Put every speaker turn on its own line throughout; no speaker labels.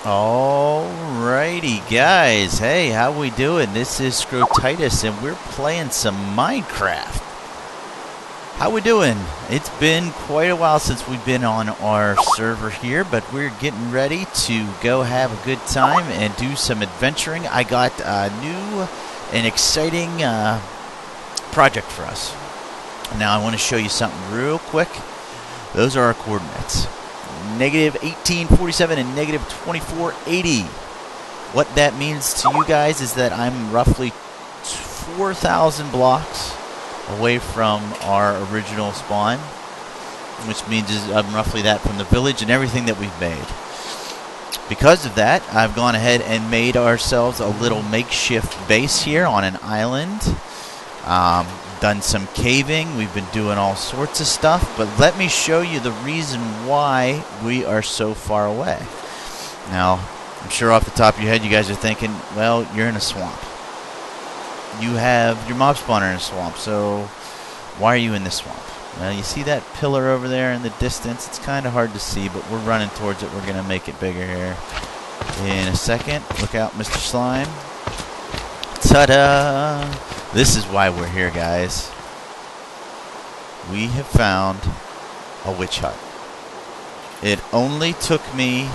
Alrighty, guys. Hey, how we doing? This is Scrotitus, and we're playing some Minecraft. How we doing? It's been quite a while since we've been on our server here, but we're getting ready to go have a good time and do some adventuring. I got a new and exciting project for us. Now, I want to show you something real quick. Those are our coordinates. Negative 1847 and negative 2480. What that means to you guys is that I'm roughly 4,000 blocks away from our original spawn, which means I'm roughly that from the village and everything that we've made. Because of that, I've gone ahead and made ourselves a little makeshift base here on an island. Done some caving. We've been doing all sorts of stuff, but let me show you the reason why we are so far away. Now, I'm sure off the top of your head you guys are thinking, well, you're in a swamp. You have your mob spawner in a swamp, so why are you in this swamp? Well, you see that pillar over there in the distance? It's kind of hard to see, but we're running towards it. We're going to make it bigger here in a second. Look out, Mr. Slime. Ta-da! This is why we're here, guys. We have found a witch hut. It only took me,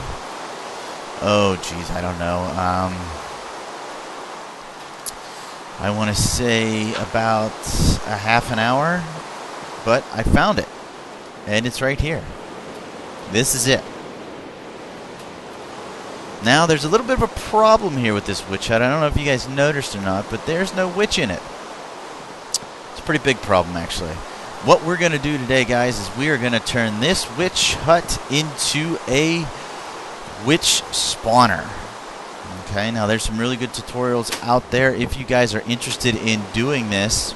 oh geez, I don't know. I want to say about a half an hour, but I found it, and it's right here. This is it. Now, there's a little bit of a problem here with this witch hut. I don't know if you guys noticed or not, but there's no witch in it. It's a pretty big problem, actually. What we're going to do today, guys, is we are going to turn this witch hut into a witch spawner. Okay, now there's some really good tutorials out there if you guys are interested in doing this.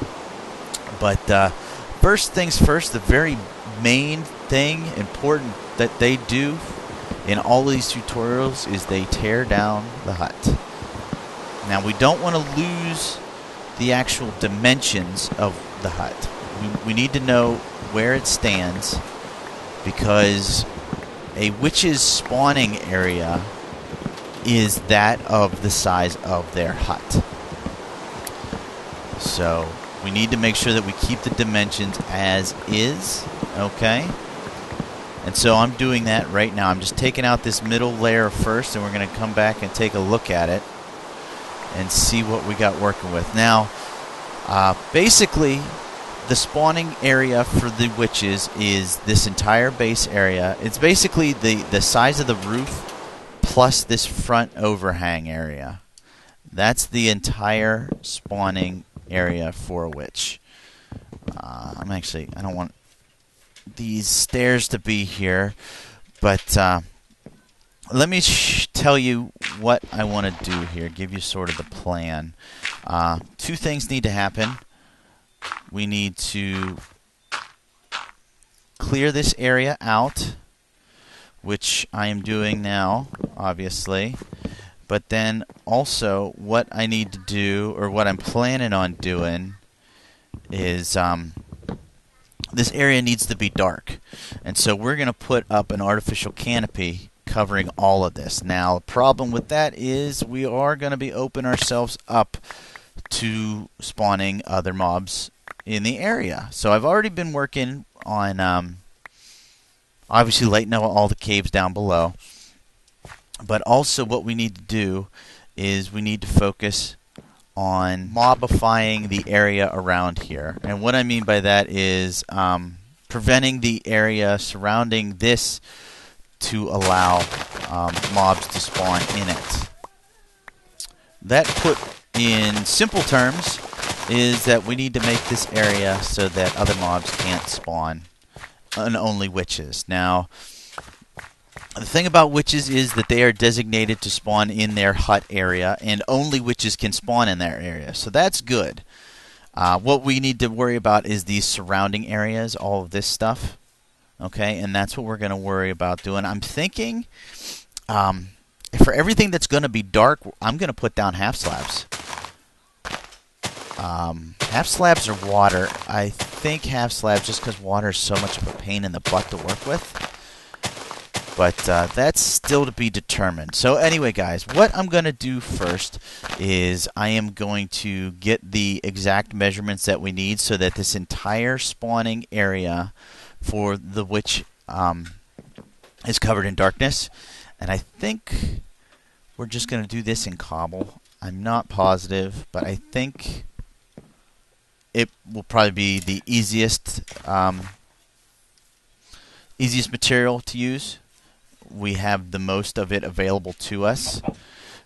But first things first, the very main thing, important that they do in all of these tutorials is they tear down the hut. Now, we don't want to lose the actual dimensions of the hut. We need to know where it stands, because a witch's spawning area is that of the size of their hut. So we need to make sure that we keep the dimensions as is, okay? And so I'm doing that right now. I'm just taking out this middle layer first, and we're going to come back and take a look at it and see what we got working with. Now, basically, the spawning area for the witches is this entire base area. It's basically the size of the roof plus this front overhang area. That's the entire spawning area for a witch. I don't want these stairs to be here, but let me tell you what I want to do here, give you sort of the plan. Two things need to happen. We need to clear this area out, which I am doing now, obviously. But then also what I need to do, or what I'm planning on doing, is this area needs to be dark. And so we're going to put up an artificial canopy covering all of this. Now, the problem with that is we are going to be opening ourselves up to spawning other mobs in the area. So I've already been working on obviously lighting up all the caves down below. But also what we need to do is we need to focus on mobifying the area around here. And what I mean by that is preventing the area surrounding this to allow mobs to spawn in it. That, put in simple terms, is that we need to make this area so that other mobs can't spawn, and only witches. Now, the thing about witches is that they are designated to spawn in their hut area, and only witches can spawn in their area. So that's good. What we need to worry about is these surrounding areas, all of this stuff. Okay, and that's what we're going to worry about doing. I'm thinking for everything that's going to be dark, I'm going to put down half slabs. Half slabs or water. I think half slabs, just because water is so much of a pain in the butt to work with. But that's still to be determined. So anyway, guys, what I'm going to do first is I am going to get the exact measurements that we need so that this entire spawning area for the witch is covered in darkness. And I think we're just going to do this in cobble. I'm not positive, but I think it will probably be the easiest material to use. We have the most of it available to us,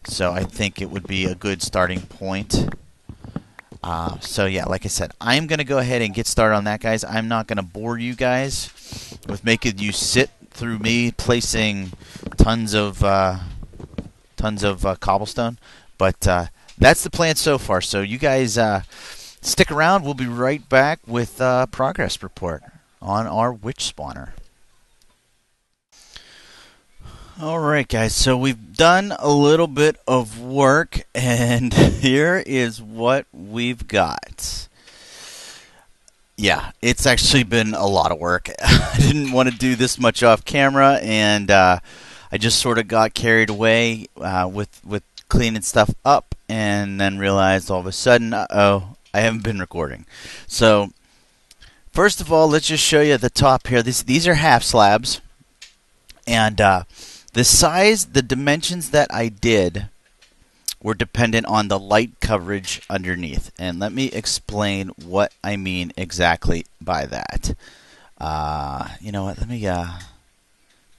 so I think it would be a good starting point. So yeah, like I said, I'm going to go ahead and get started on that, guys. I'm not going to bore you guys with making you sit through me placing tons of cobblestone, but that's the plan so far. So you guys stick around. We'll be right back with a progress report on our witch spawner. Alright, guys, so we've done a little bit of work, and here is what we've got. Yeah, it's actually been a lot of work. I didn't want to do this much off camera, and I just sort of got carried away with cleaning stuff up, and then realized all of a sudden, uh-oh, I haven't been recording. So, first of all, let's just show you the top here. These are half slabs, and the size, the dimensions that I did were dependent on the light coverage underneath. And let me explain what I mean exactly by that. You know what, let me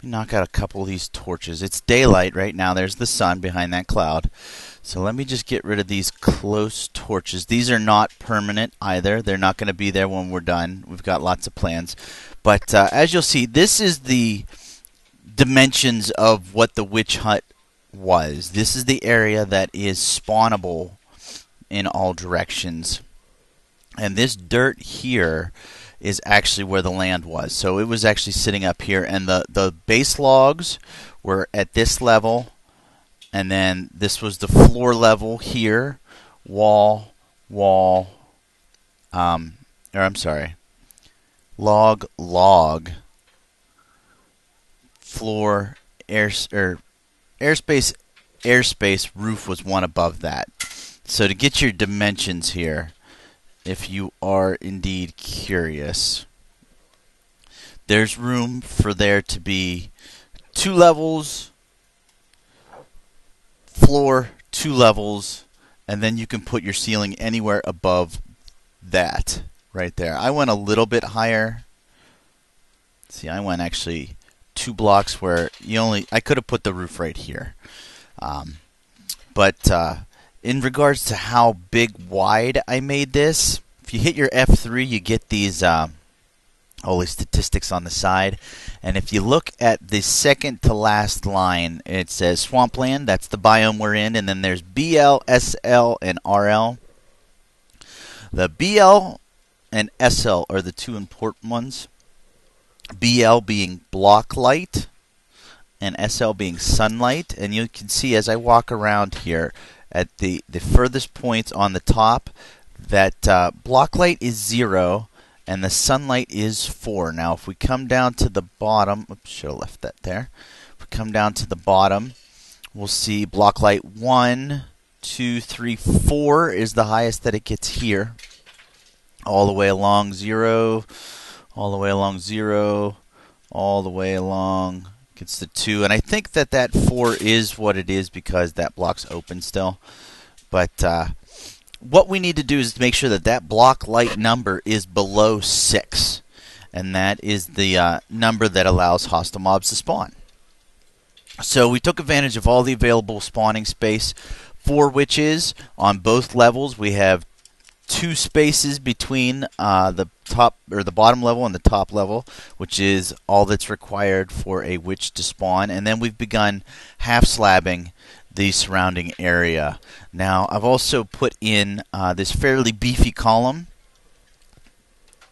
knock out a couple of these torches. It's daylight right now. There's the sun behind that cloud. So let me just get rid of these close torches. These are not permanent either. They're not going to be there when we're done. We've got lots of plans. But as you'll see, this is the dimensions of what the witch hut was. This is the area that is spawnable in all directions. And this dirt here is actually where the land was. So it was actually sitting up here, and the base logs were at this level, and then this was the floor level here, log, floor, airspace, roof was one above that. So to get your dimensions here, if you are indeed curious, there's room for there to be 2 levels, floor, 2 levels, and then you can put your ceiling anywhere above that right there. I went a little bit higher. See, I went actually 2 blocks where I could have put the roof right here. But in regards to how wide I made this, if you hit your F3, you get these all these statistics on the side. And if you look at the second to last line, it says swampland. That's the biome we're in. And then there's BL, SL, and RL. The BL and SL are the 2 important ones. BL being block light and SL being sunlight. And you can see as I walk around here at the furthest points on the top that block light is 0 and the sunlight is 4. Now if we come down to the bottom, oops, should have left that there. If we come down to the bottom, we'll see block light 1, 2, 3, 4 is the highest that it gets here. All the way along 0, all the way along 0, all the way along gets to 2. And I think that 4 is what it is because that block's open still. But what we need to do is to make sure that block light number is below 6. And that is the number that allows hostile mobs to spawn. So we took advantage of all the available spawning space for witches on both levels. We have 2 spaces between the top or the bottom level and the top level, which is all that's required for a witch to spawn. And then we've begun half slabbing the surrounding area. Now I've also put in this fairly beefy column,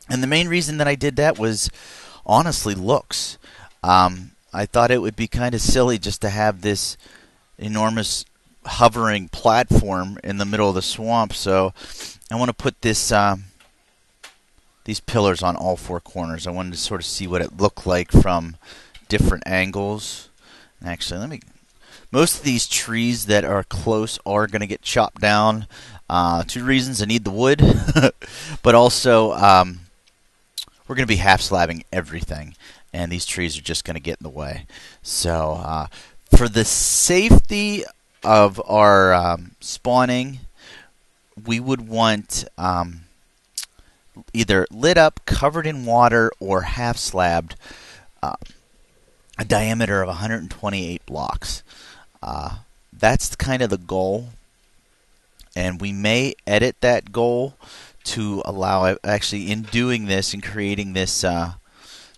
and the main reason that I did that was honestly looks. I thought it would be kind of silly just to have this enormous hovering platform in the middle of the swamp, so I want to put this these pillars on all 4 corners. I wanted to sort of see what it looked like from different angles. Actually, most of these trees that are close are going to get chopped down. Two reasons: I need the wood, but also we're going to be half slabbing everything, and these trees are just going to get in the way. So for the safety of our spawning, we would want either lit up, covered in water, or half slabbed, a diameter of 128 blocks. That's kind of the goal, and we may edit that goal to allow, actually, in doing this and creating this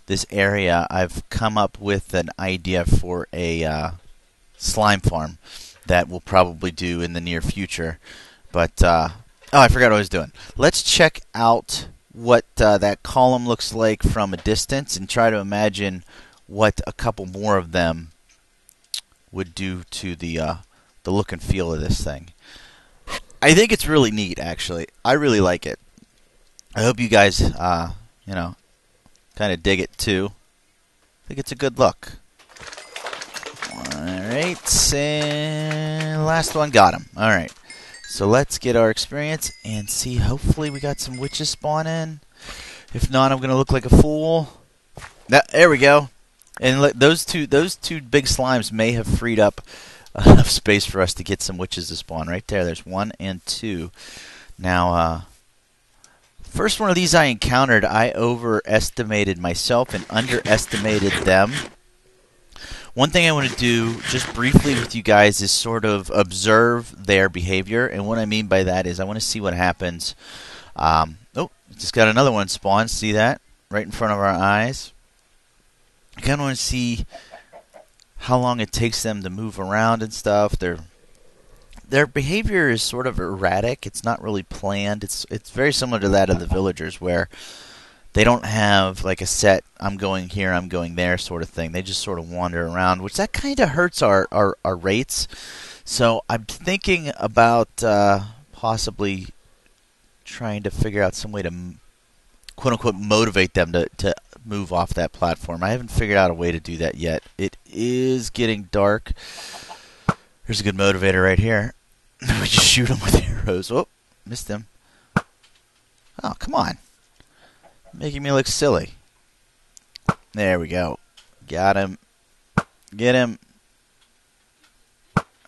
this area, I've come up with an idea for a slime farm that we'll probably do in the near future. But oh, I forgot what I was doing. Let's check out what that column looks like from a distance and try to imagine what a couple more of them would do to the look and feel of this thing. I think it's really neat, actually. I really like it. I hope you guys, you know, kind of dig it too. I think it's a good look. Alright, and last one, got him. Alright, so let's get our experience and see. Hopefully we got some witches spawn in. If not, I'm going to look like a fool. There we go. And look, those two big slimes may have freed up enough space for us to get some witches to spawn. Right there, there's 1 and 2. Now, first one of these I encountered, I overestimated myself and underestimated them. One thing I want to do just briefly with you guys is sort of observe their behavior. And what I mean by that is I want to see what happens. Oh, just got another one spawn. See that? Right in front of our eyes. I kind of want to see how long it takes them to move around and stuff. Their behavior is sort of erratic. It's not really planned. It's very similar to that of the villagers, where they don't have like a set, I'm going here, I'm going there sort of thing. They just sort of wander around, which that kind of hurts our rates. So I'm thinking about possibly trying to figure out some way to quote-unquote motivate them to move off that platform. I haven't figured out a way to do that yet. It is getting dark. There's a good motivator right here. We just shoot him with arrows. Oh, missed him. Oh, come on. Making me look silly. There we go. Got him. Get him.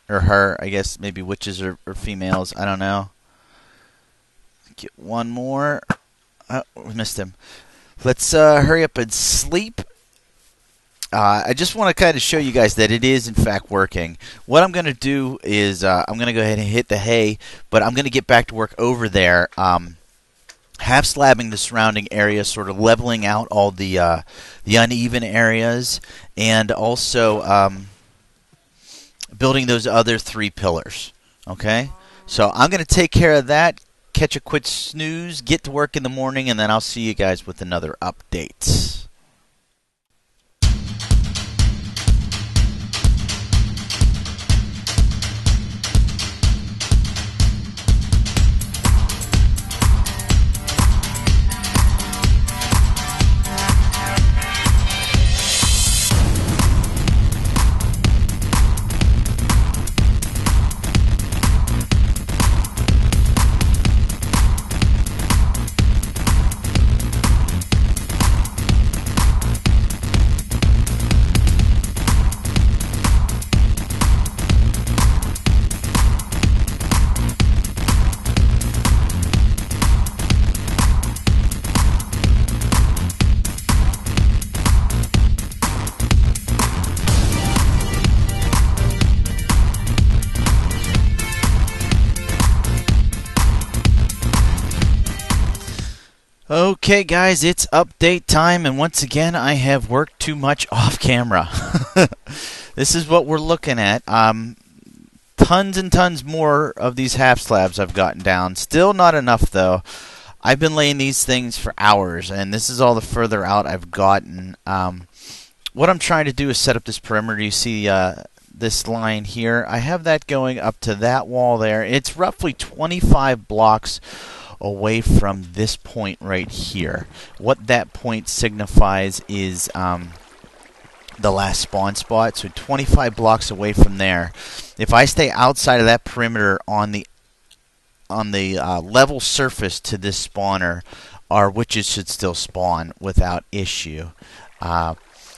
Or her. I guess maybe witches or females. I don't know. Get one more. Oh, we missed him. Let's hurry up and sleep. I just want to kind of show you guys that it is, in fact, working. What I'm going to do is I'm going to go ahead and hit the hay, but I'm going to get back to work over there, half slabbing the surrounding area, sort of leveling out all the uneven areas, and also building those other 3 pillars. Okay? So I'm going to take care of that, catch a quick snooze, get to work in the morning, and then I'll see you guys with another update. Okay, guys, it's update time, and once again, I have worked too much off camera. This is what we're looking at. Tons and tons more of these half slabs I've gotten down. Still not enough, though. I've been laying these things for hours, and this is all the further out I've gotten. What I'm trying to do is set up this perimeter. You see this line here. I have that going up to that wall there. It's roughly 25 blocks away from this point right here. What that point signifies is the last spawn spot. So 25 blocks away from there. If I stay outside of that perimeter on the level surface to this spawner, our witches should still spawn without issue. I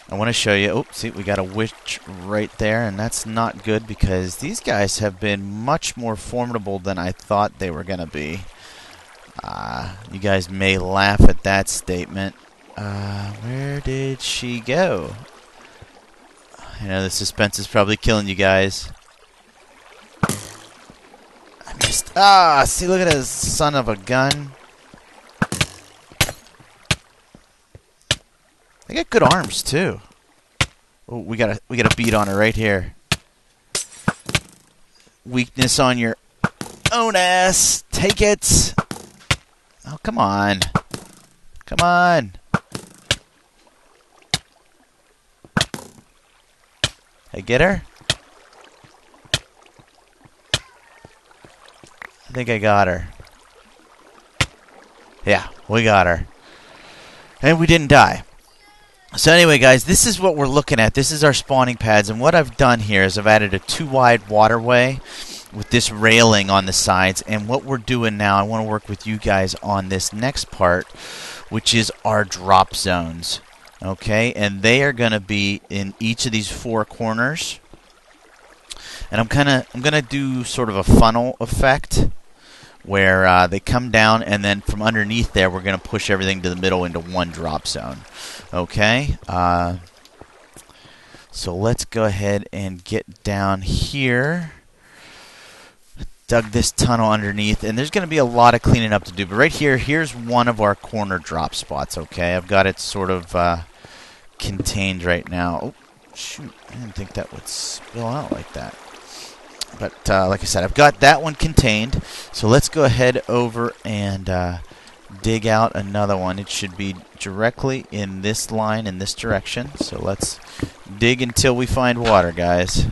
want to show you. Oh, see, we got a witch right there, and that's not good because these guys have been much more formidable than I thought they were going to be. You guys may laugh at that statement. Where did she go? I know the suspense is probably killing you guys. I missed. See, look at this son of a gun. They got good arms too. Oh, we got a beat on her right here. Weakness on your own ass. Take it. Oh, come on. Come on. I get her? I think I got her. Yeah, we got her. And we didn't die. So anyway, guys, this is what we're looking at. This is our spawning pads. And what I've done here is I've added a 2-wide waterway with this railing on the sides. And what we're doing now, I want to work with you guys on this next part, which is our drop zones. Okay, and they are going to be in each of these 4 corners. And I'm gonna do sort of a funnel effect where they come down, and then from underneath there, we're gonna push everything to the middle into one drop zone. Okay, so let's go ahead and get down here. Dug this tunnel underneath, and there's going to be a lot of cleaning up to do. But right here, here's one of our corner drop spots. Okay, I've got it sort of contained right now. Oh, shoot, I didn't think that would spill out like that. But like I said, I've got that one contained. So let's go ahead over and dig out another one. It should be directly in this line, in this direction. So let's dig until we find water, guys.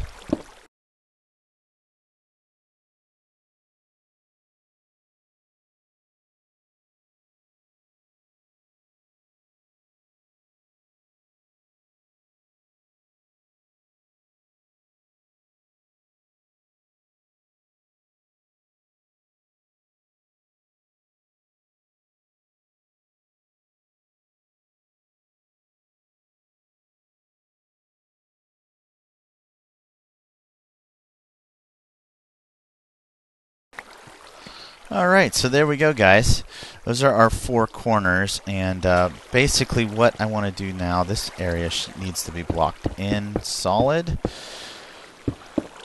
Alright, so there we go, guys. Those are our 4 corners, and basically what I want to do now, this area needs to be blocked in solid.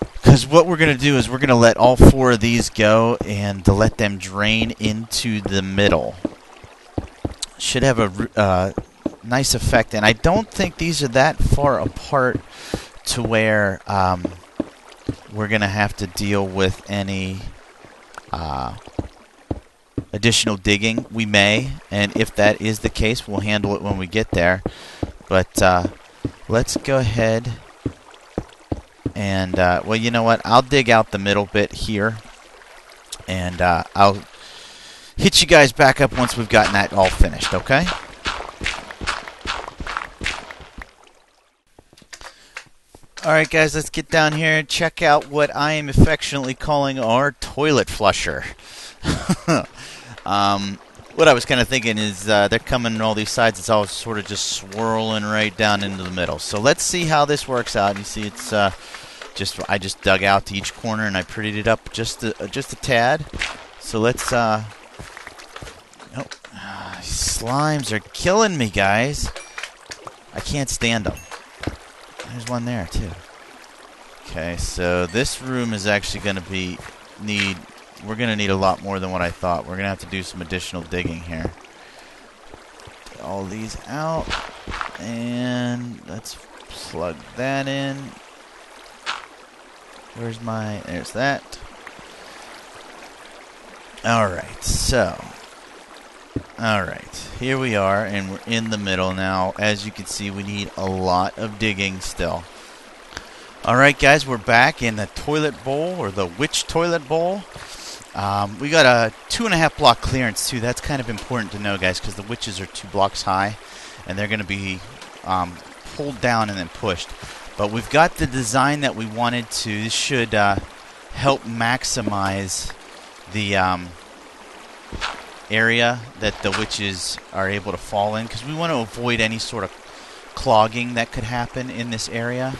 Because what we're going to do is we're going to let all 4 of these go and to let them drain into the middle. Should have a nice effect, and I don't think these are that far apart to where we're going to have to deal with any additional digging. We may, and if that is the case, we'll handle it when we get there. But let's go ahead and, well, you know what? I'll dig out the middle bit here, and I'll hit you guys back up once we've gotten that all finished, okay? Alright, guys, let's get down here and check out what I am affectionately calling our toilet flusher. What I was kind of thinking is they're coming on all these sides. It's all sort of just swirling right down into the middle. So let's see how this works out. You see, it's I just dug out to each corner and I prettied it up just a tad. So let's oh, slimes are killing me, guys. I can't stand them. There's one there too. Okay, so this room is actually going to we're going to need a lot more than what I thought. We're going to have to do some additional digging here. Get all these out. And let's plug that in. There's that. Alright, so. Alright, here we are, and we're in the middle now. As you can see, we need a lot of digging still. Alright, guys, we're back in the toilet bowl, or the witch toilet bowl. We got a 2.5 block clearance too. That's kind of important to know, guys, because the witches are 2 blocks high, and they're going to be pulled down and then pushed. But we've got the design that we wanted to. This should help maximize the area that the witches are able to fall in, because we want to avoid any sort of clogging that could happen in this area.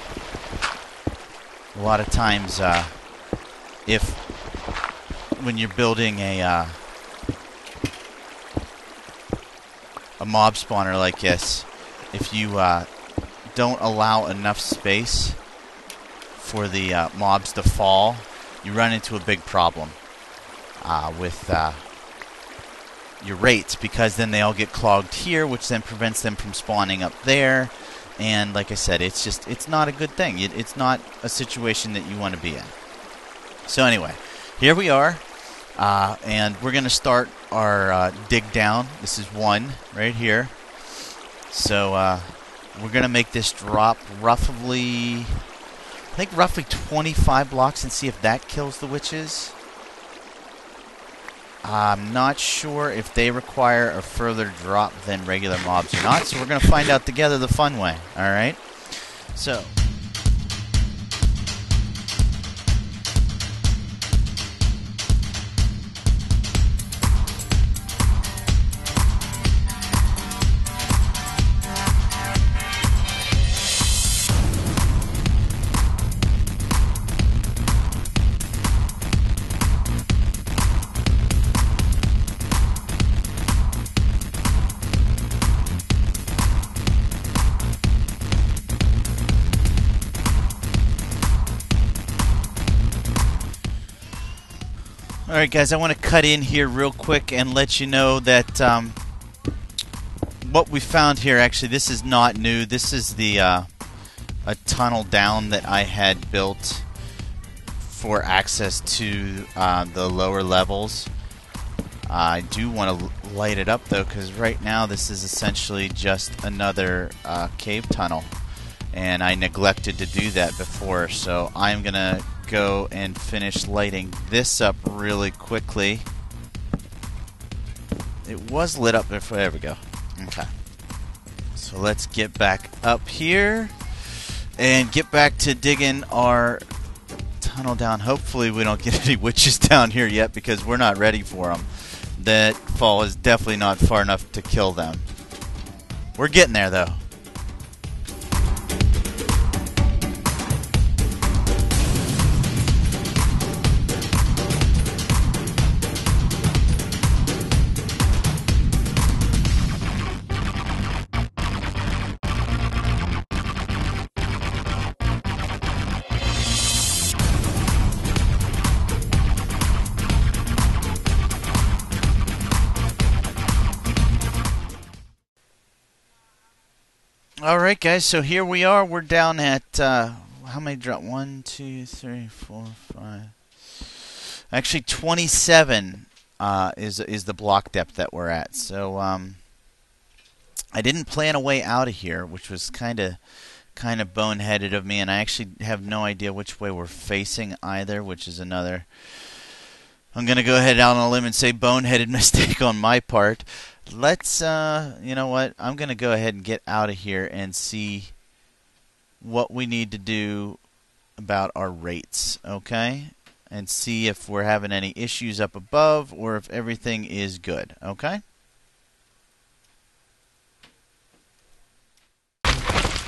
A lot of times, when you're building a mob spawner like this, if you don't allow enough space for the mobs to fall, you run into a big problem with your rates, because then they all get clogged here, which then prevents them from spawning up there. And like I said, it's not a good thing. It's not a situation that you want to be in. So anyway, here we are, and we're going to start our dig down. This is one right here. So we're going to make this drop roughly 25 blocks and see if that kills the witches. I'm not sure if they require a further drop than regular mobs or not, so we're going to find out together the fun way. Alright? So alright guys, I want to cut in here real quick and let you know that what we found here, actually this is not new. This is the a tunnel down that I had built for access to the lower levels. I do want to light it up though, because right now this is essentially just another cave tunnel, and I neglected to do that before, so I'm gonna go and finish lighting this up really quickly. It was lit up before. There we go. Okay, so let's get back up here and get back to digging our tunnel down. Hopefully we don't get any witches down here yet, because we're not ready for them. That fall is definitely not far enough to kill them. We're getting there though. Alright guys, so here we are. We're down at, how many drop? 1, 2, 3, 4, 5. Actually 27 is the block depth that we're at. So I didn't plan a way out of here, which was kind of boneheaded of me, and I actually have no idea which way we're facing either, which is another, I'm going to go ahead out on a limb and say boneheaded mistake on my part. Let's, you know what, I'm going to go ahead and get out of here and see what we need to do about our rates, okay? And see if we're having any issues up above or if everything is good, okay?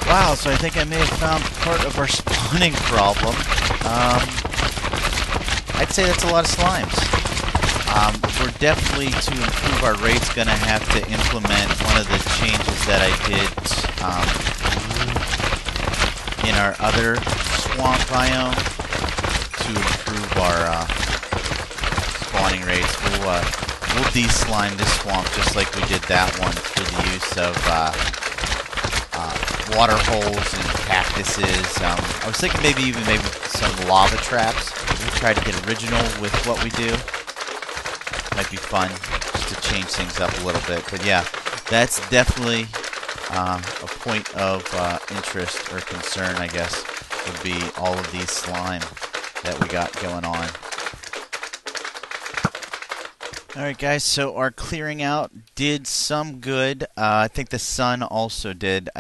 Wow, so I think I may have found part of our spawning problem. I'd say that's a lot of slimes. We're definitely, to improve our rates, going to have to implement one of the changes that I did in our other swamp biome to improve our spawning rates. We'll de-slime this swamp just like we did that one through the use of water holes and cactuses. I was thinking maybe some lava traps. We'll try to get original with what we do. Might be fun just to change things up a little bit. But yeah, that's definitely a point of interest or concern, I guess, would be all of these slime that we got going on. Alright guys, so our clearing out did some good. I think the sun also did.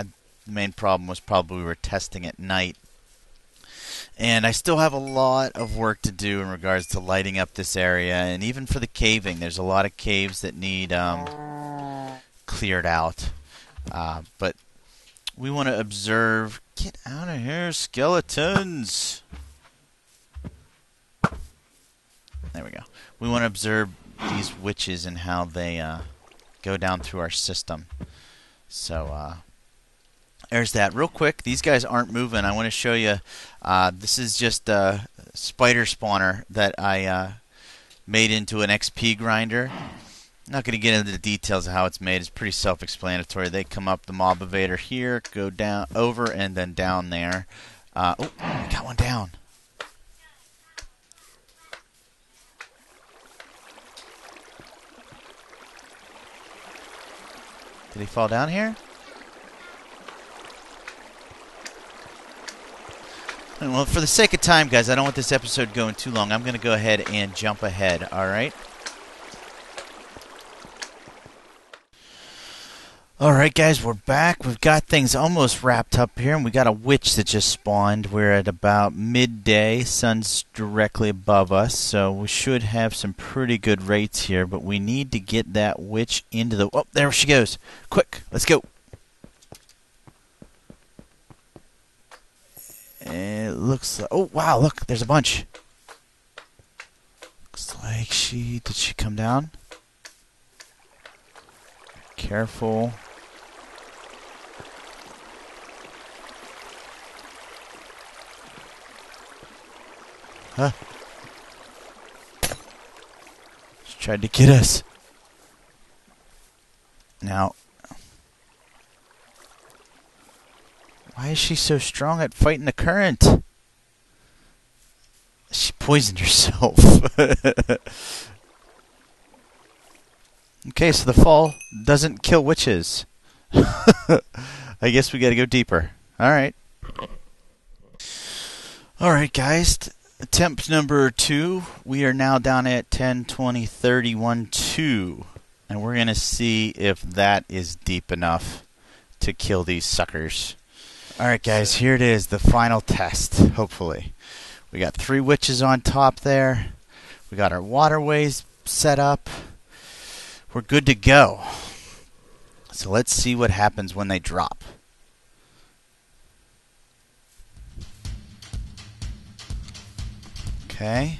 The main problem was probably we were testing at night. And I still have a lot of work to do in regards to lighting up this area, and even for the caving. There's a lot of caves that need cleared out. But we want to observe... Get out of here, skeletons! There we go. We want to observe these witches and how they go down through our system. So, there's that. Real quick, these guys aren't moving. I want to show you. This is just a spider spawner that I made into an XP grinder. I'm not going to get into the details of how it's made. It's pretty self-explanatory. They come up the mob evader here, go down, over, and then down there. Oh, I got one down. Did he fall down here? Well, for the sake of time, guys, I don't want this episode going too long. I'm going to go ahead and jump ahead, alright? Alright, guys, we're back. We've got things almost wrapped up here, and we got a witch that just spawned. We're at about midday. Sun's directly above us, so we should have some pretty good rates here, but we need to get that witch into the... Oh, there she goes. Quick, let's go. And it looks like... Oh, wow, look, there's a bunch. Looks like she... Did she come down? Careful. Huh? She tried to get us. Now... Why is she so strong at fighting the current? She poisoned herself. Okay, so the fall doesn't kill witches. I guess we gotta go deeper. Alright. Alright, guys. Attempt number 2. We are now down at 10, 20, 31, 2. And we're gonna see if that is deep enough to kill these suckers. Alright, guys, here it is, the final test, hopefully. We got 3 witches on top there. We got our waterways set up. We're good to go. So let's see what happens when they drop. Okay.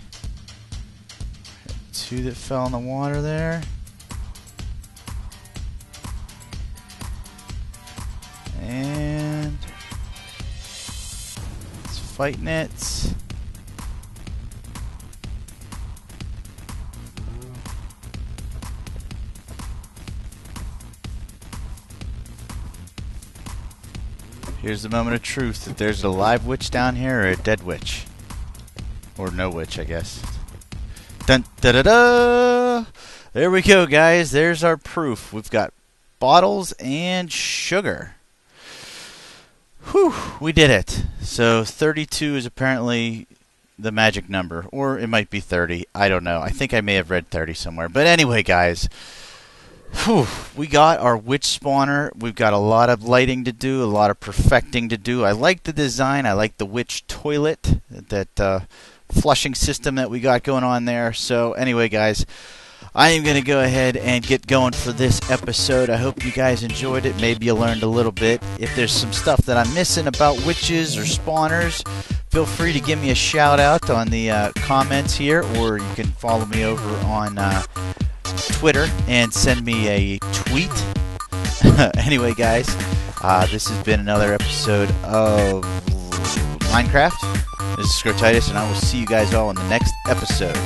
2 that fell in the water there. And... it's fighting it. Here's the moment of truth. That there's a live witch down here or a dead witch. Or no witch, I guess. Dun da da da! There we go, guys. There's our proof. We've got bottles and sugar. Whew, we did it. So 32 is apparently the magic number. Or it might be 30. I don't know. I think I may have read 30 somewhere. But anyway, guys. Whew, we got our witch spawner. We've got a lot of lighting to do, a lot of perfecting to do. I like the design. I like the witch toilet, that flushing system that we got going on there. So anyway, guys, I am going to go ahead and get going for this episode. I hope you guys enjoyed it. Maybe you learned a little bit. If there's some stuff that I'm missing about witches or spawners, feel free to give me a shout out on the comments here, or you can follow me over on Twitter and send me a tweet. Anyway, guys, this has been another episode of Minecraft. This is Scrotitis, and I will see you guys all in the next episode.